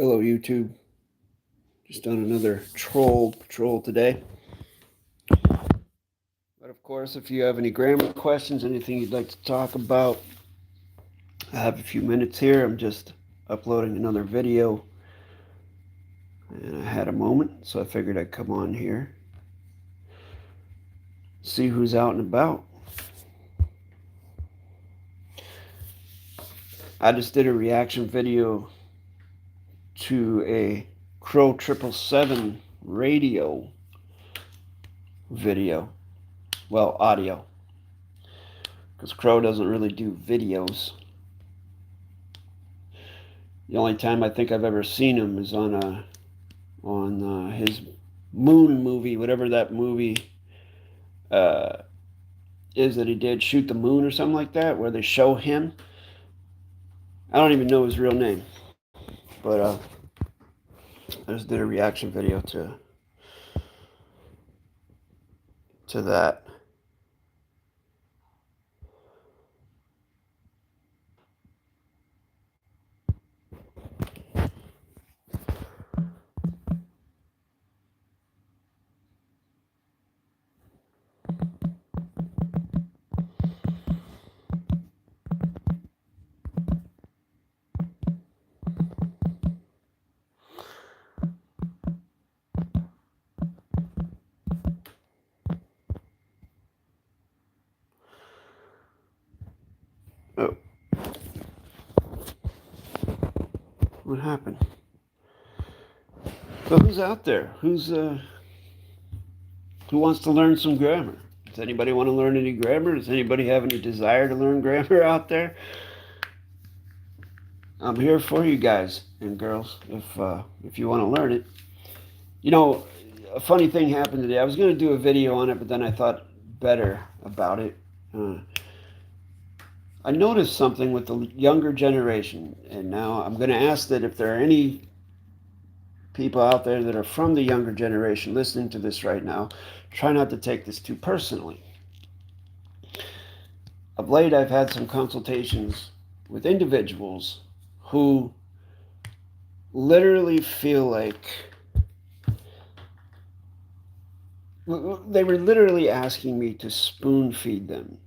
Hello YouTube, just on another troll patrol today. But of course, if you have any grammar questions, anything you'd like to talk about, I have a few minutes here. I'm just uploading another video and I had a moment, so I figured I'd come on here, see who's out and about. I just did a reaction video to a Crow 777 radio video. Well, audio, because Crow doesn't really do videos. The only time I think I've ever seen him is on his Moon movie, whatever that movie is that he did, Shoot the Moon or something like that, where they show him. I don't even know his real name, but I just did a reaction video to that. Oh. What happened? So who's out there? Who wants to learn some grammar? Does anybody want to learn any grammar? Does anybody have any desire to learn grammar out there? I'm here for you guys and girls if you want to learn it. You know, a funny thing happened today. I was going to do a video on it, but then I thought better about it. I noticed something with the younger generation, and now I'm going to ask that if there are any people out there that are from the younger generation listening to this right now, try not to take this too personally. Of late, I've had some consultations with individuals who literally feel like they were literally asking me to spoon feed them.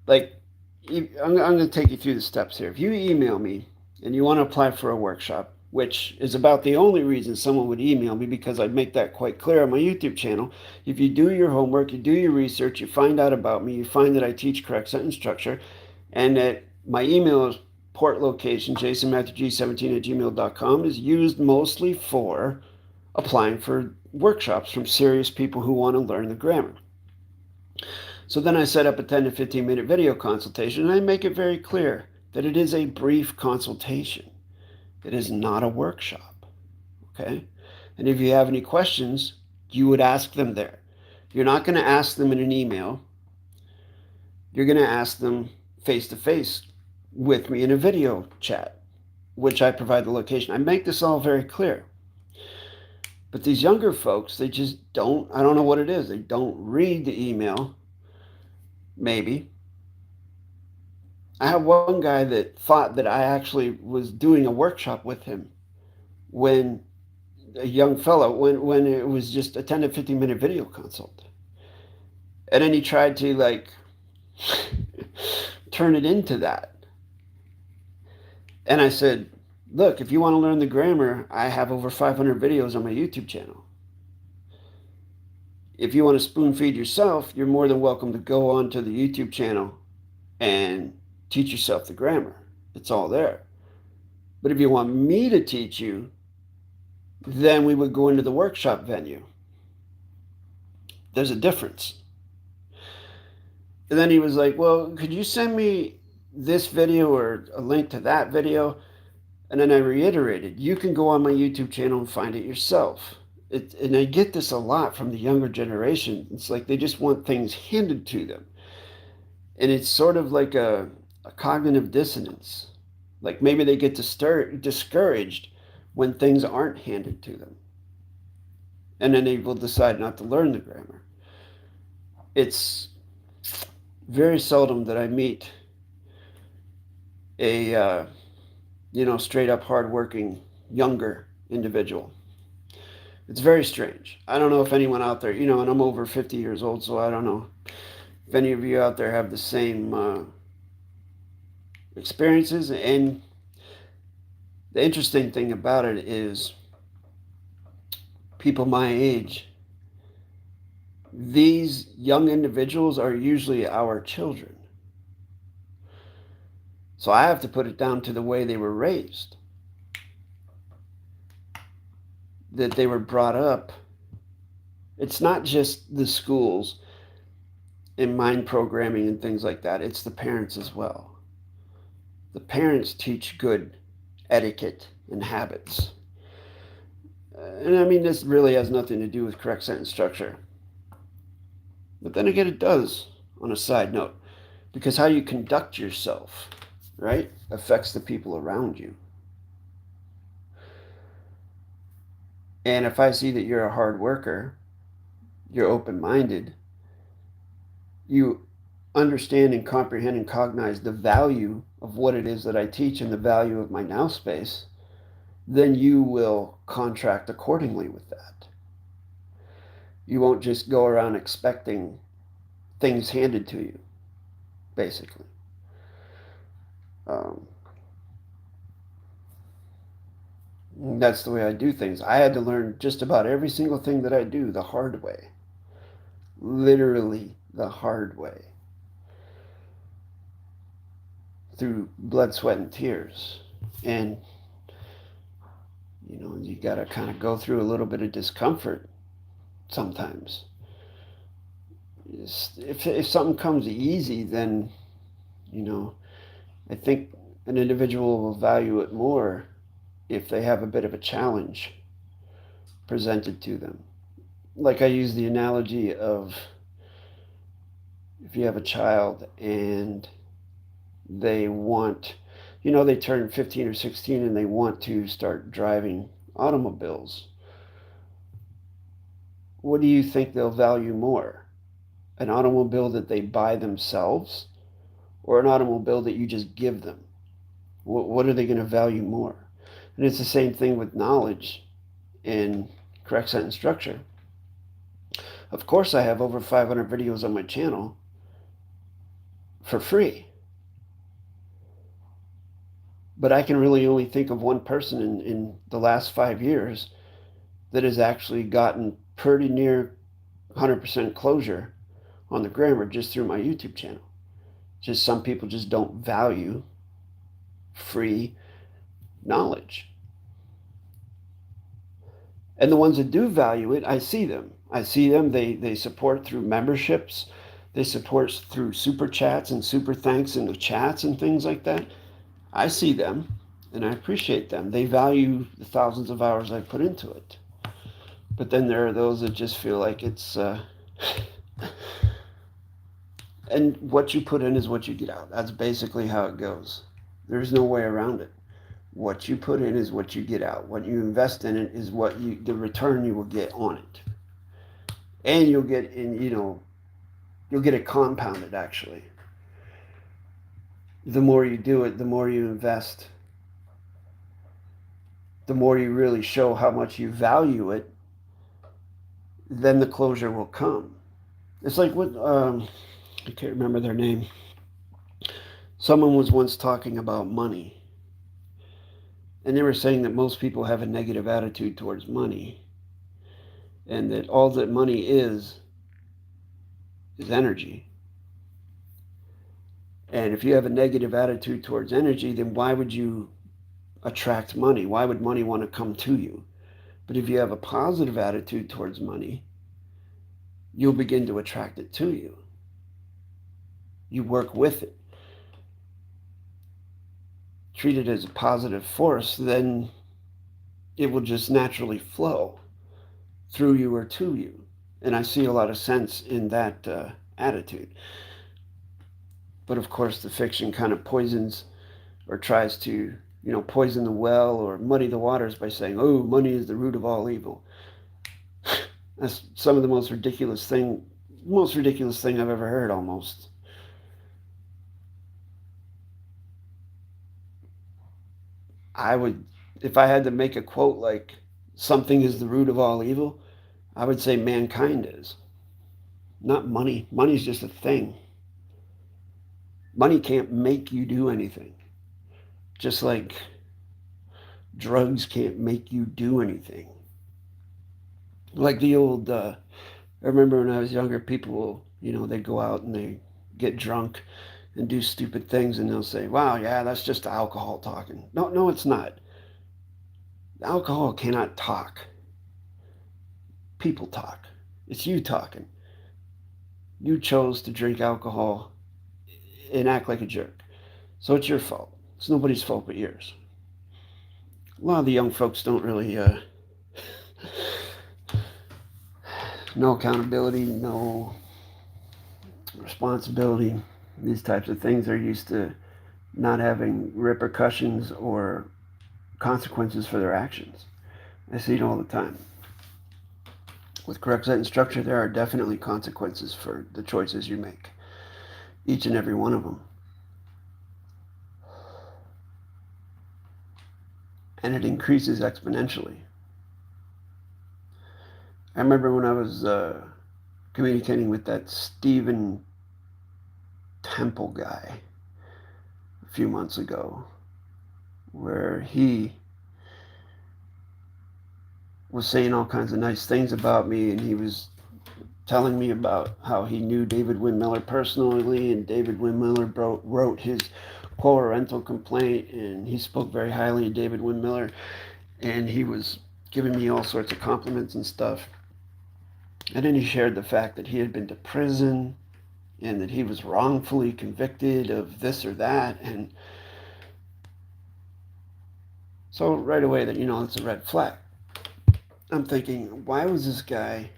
Like, I'm going to take you through the steps here. If you email me and you want to apply for a workshop, which is about the only reason someone would email me, because I make that quite clear on my YouTube channel. If you do your homework, you do your research, you find out about me, you find that I teach correct sentence structure, and that my email is port location, jasonmatthewg17@gmail.com, is used mostly for applying for workshops from serious people who want to learn the grammar. So then I set up a 10 to 15 minute video consultation, and I make it very clear that it is a brief consultation. It is not a workshop, okay? And if you have any questions, you would ask them there. You're not going to ask them in an email. You're going to ask them face-to-face with me in a video chat, which I provide the location. I make this all very clear. But these younger folks, they just don't, I don't know what it is. They don't read the email, maybe. I have one guy that thought that I actually was doing a workshop with him when a young fellow, when it was just a 10 to 15 minute video consult. And then he tried to like turn it into that. And I said, look, if you want to learn the grammar, I have over 500 videos on my YouTube channel. If you want to spoon feed yourself, you're more than welcome to go onto the YouTube channel and teach yourself the grammar. It's all there. But if you want me to teach you, then we would go into the workshop venue. There's a difference. And then he was like, well, could you send me this video or a link to that video? And then I reiterated, you can go on my YouTube channel and find it yourself. And I get this a lot from the younger generation. It's like they just want things handed to them. And it's sort of like a cognitive dissonance. Like maybe they get discouraged when things aren't handed to them. And then they will decide not to learn the grammar. It's very seldom that I meet a straight up hardworking, younger individual. It's very strange. I don't know if anyone out there, and I'm over 50 years old, so I don't know if any of you out there have the same experiences. And the interesting thing about it is people my age, these young individuals are usually our children. So I have to put it down to the way they were raised, that they were brought up. It's not just the schools and mind programming and things like that. It's the parents as well. The parents teach good etiquette and habits. And I mean, this really has nothing to do with correct sentence structure. But then again, it does, on a side note, because how you conduct yourself, right, affects the people around you. And if I see that you're a hard worker, you're open-minded, you understand and comprehend and cognize the value of what it is that I teach and the value of my now space, then you will contract accordingly with that. You won't just go around expecting things handed to you, basically. That's the way I do things. I had to learn just about every single thing that I do the hard way. Literally the hard way. Through blood, sweat, and tears. And, you got to kind of go through a little bit of discomfort sometimes. If something comes easy, then, I think an individual will value it more if they have a bit of a challenge presented to them. Like I use the analogy of if you have a child and they want, they turn 15 or 16 and they want to start driving automobiles. What do you think they'll value more? An automobile that they buy themselves or an automobile that you just give them? What are they going to value more? And it's the same thing with knowledge and correct sentence structure. Of course, I have over 500 videos on my channel for free. But I can really only think of one person in the last 5 years that has actually gotten pretty near 100% closure on the grammar just through my YouTube channel. Just some people just don't value free knowledge. And the ones that do value it, I see them. They support through memberships. They support through super chats and super thanks in the chats and things like that. I see them and I appreciate them. They value the thousands of hours I put into it. But then there are those that just feel like it's and what you put in is what you get out. That's basically how it goes. There's no way around it. What you put in is what you get out. What you invest in it is the return you will get on it. And you'll get it compounded, actually. The more you do it, the more you invest, the more you really show how much you value it, then the closure will come. It's like what, I can't remember their name. Someone was once talking about money. And they were saying that most people have a negative attitude towards money. And that all that money is energy. And if you have a negative attitude towards energy, then why would you attract money? Why would money want to come to you? But if you have a positive attitude towards money, you'll begin to attract it to you. You work with it. Treat it as a positive force, then it will just naturally flow through you or to you. And I see a lot of sense in that attitude. But of course, the fiction kind of poisons or tries to, poison the well or muddy the waters by saying, oh, money is the root of all evil. That's some of the most ridiculous thing I've ever heard, almost. I would, if I had to make a quote like, something is the root of all evil, I would say mankind is. Not money. Money's just a thing. Money can't make you do anything. Just like drugs can't make you do anything. Like the old, I remember when I was younger, people, they'd go out and they get drunk and do stupid things, and they'll say, wow, yeah, that's just alcohol talking. No, no, it's not. Alcohol cannot talk. People talk. It's you talking. You chose to drink alcohol and act like a jerk. So it's your fault. It's nobody's fault but yours. A lot of the young folks don't really no accountability, no responsibility. These types of things are used to not having repercussions or consequences for their actions. I see it all the time. With correct sentence structure, there are definitely consequences for the choices you make. Each and every one of them. And it increases exponentially. I remember when I was communicating with that Stephen Temple guy a few months ago, where he was saying all kinds of nice things about me, and he was telling me about how he knew David-WYNN Miller personally, and David-WYNN Miller wrote his parental complaint, and he spoke very highly of David-WYNN Miller, and he was giving me all sorts of compliments and stuff. And then he shared the fact that he had been to prison and that he was wrongfully convicted of this or that. And so right away that, it's a red flag. I'm thinking, why was this guy,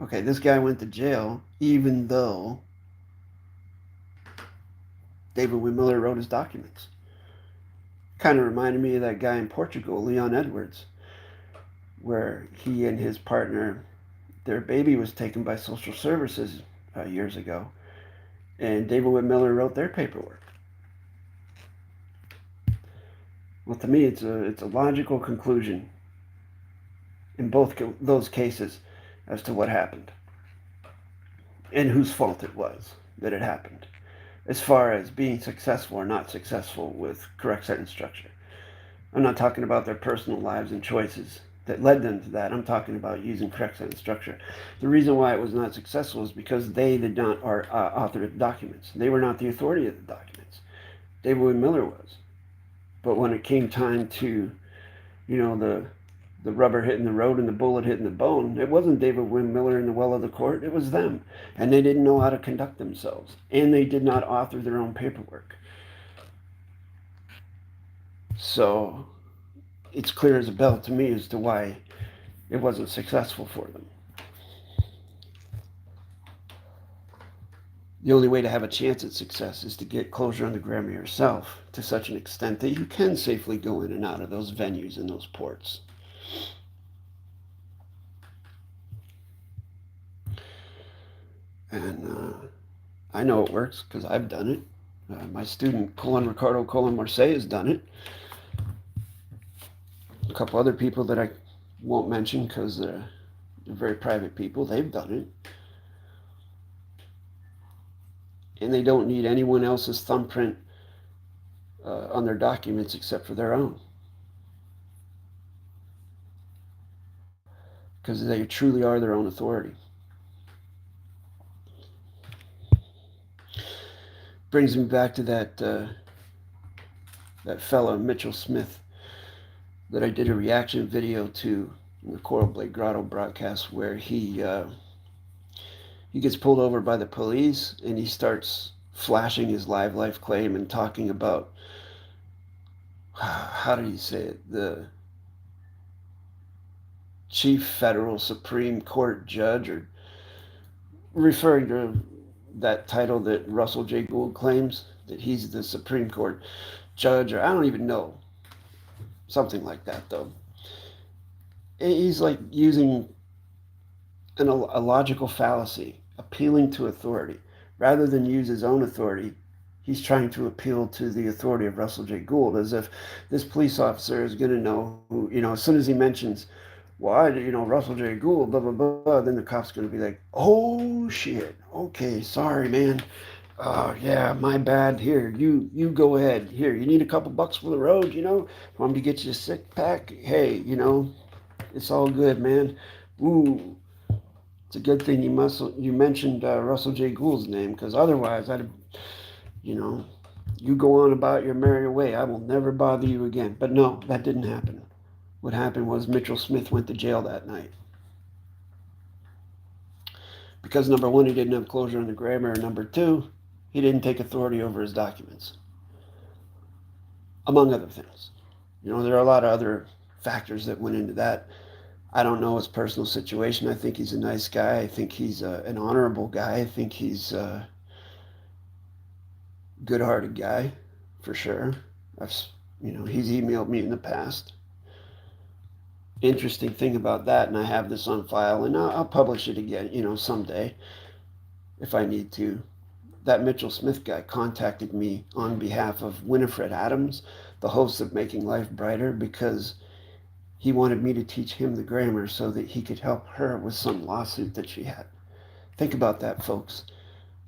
okay, this guy went to jail even though David-WYNN Miller wrote his documents. Kind of reminded me of that guy in Portugal, Leon Edwards, where he and his partner, their baby was taken by social services years ago, and David-WYNN Miller wrote their paperwork. Well, to me, it's a logical conclusion in both those cases as to what happened and whose fault it was that it happened, as far as being successful or not successful with correct sentence structure. I'm not talking about their personal lives and choices that led them to that. I'm talking about using correct sentence structure. The reason why it was not successful is because they did not author the documents. They were not the authority of the documents. David-WYNN Miller was. But when it came time to, the rubber hitting the road and the bullet hitting the bone, it wasn't David-WYNN Miller in the well of the court. It was them. And they didn't know how to conduct themselves. And they did not author their own paperwork. So it's clear as a bell to me as to why it wasn't successful for them. The only way to have a chance at success is to get closure on the grammar yourself to such an extent that you can safely go in and out of those venues and those ports. And I know it works because I've done it. My student, Ricardo Marseille, has done it. A couple other people that I won't mention because they're very private people, they've done it. And they don't need anyone else's thumbprint on their documents except for their own. Because they truly are their own authority. Brings me back to that fellow, Mitchell Smith, that I did a reaction video to in the Coral Blade Grotto broadcast, where he gets pulled over by the police and he starts flashing his live life claim and talking about, how did he say it, the Chief Federal Supreme Court Judge, or referring to that title that Russell J. Gould claims, that he's the Supreme Court Judge, or I don't even know, something like that though. He's like using a logical fallacy, appealing to authority. Rather than use his own authority, he's trying to appeal to the authority of Russell J. Gould, as if this police officer is going to know who, as soon as he mentions, why, Russell J. Gould, blah, blah, blah, then the cop's going to be like, oh, shit, okay, sorry, man. Oh, yeah, my bad. Here, you go ahead. Here, you need a couple bucks for the road, Want me to get you a sick pack? Hey, it's all good, man. Ooh, it's a good thing you mentioned Russell J. Gould's name, because otherwise you go on about your merry way. I will never bother you again. But no, that didn't happen. What happened was Mitchell Smith went to jail that night. Because number one, he didn't have closure on the grammar, and number two, he didn't take authority over his documents, among other things. There are a lot of other factors that went into that. I don't know his personal situation. I think he's a nice guy. I think he's an honorable guy. I think he's a good-hearted guy, for sure. He's emailed me in the past. Interesting thing about that, and I have this on file, and I'll publish it again, someday, if I need to. That Mitchell Smith guy contacted me on behalf of Winifred Adams, the host of Making Life Brighter, because he wanted me to teach him the grammar so that he could help her with some lawsuit that she had. Think about that, folks.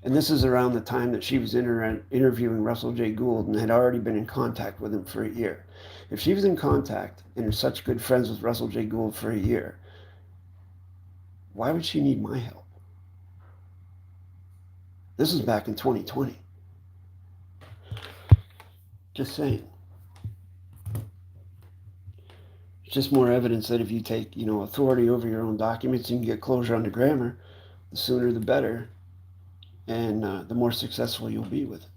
And this is around the time that she was interviewing Russell J. Gould and had already been in contact with him for a year. If she was in contact and is such good friends with Russell J. Gould for a year, why would she need my help? This is back in 2020. Just saying. It's just more evidence that if you take, authority over your own documents, you can get closure on the grammar. The sooner the better, and the more successful you'll be with it.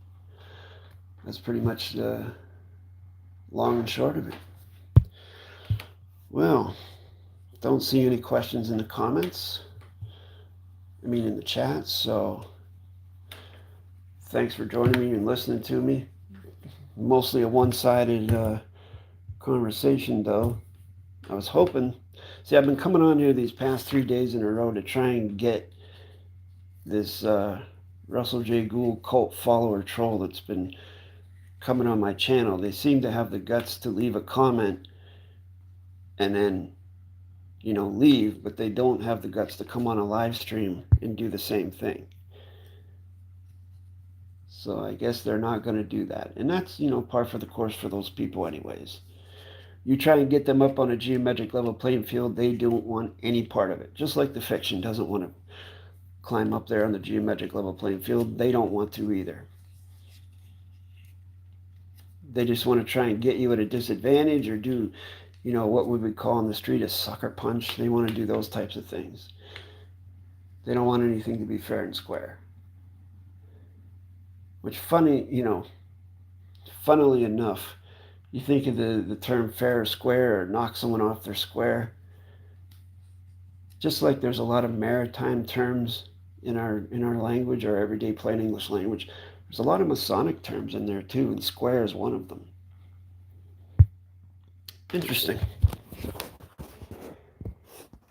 That's pretty much the long and short of it. Well, don't see any questions in the comments. In the chat, so thanks for joining me and listening to me. Mostly a one-sided conversation, though. I was hoping... See, I've been coming on here these past 3 days in a row to try and get this Russell J. Gould cult follower troll that's been coming on my channel. They seem to have the guts to leave a comment and then, leave, but they don't have the guts to come on a live stream and do the same thing. So I guess they're not going to do that. And that's, par for the course for those people anyways. You try and get them up on a geometric level playing field, they don't want any part of it. Just like the fiction doesn't want to climb up there on the geometric level playing field, they don't want to either. They just want to try and get you at a disadvantage or do, what we would call on the street a sucker punch. They want to do those types of things. They don't want anything to be fair and square. Which funnily enough, you think of the term fair or square or knock someone off their square. Just like there's a lot of maritime terms in our language, our everyday plain English language, there's a lot of Masonic terms in there too, and square is one of them. Interesting.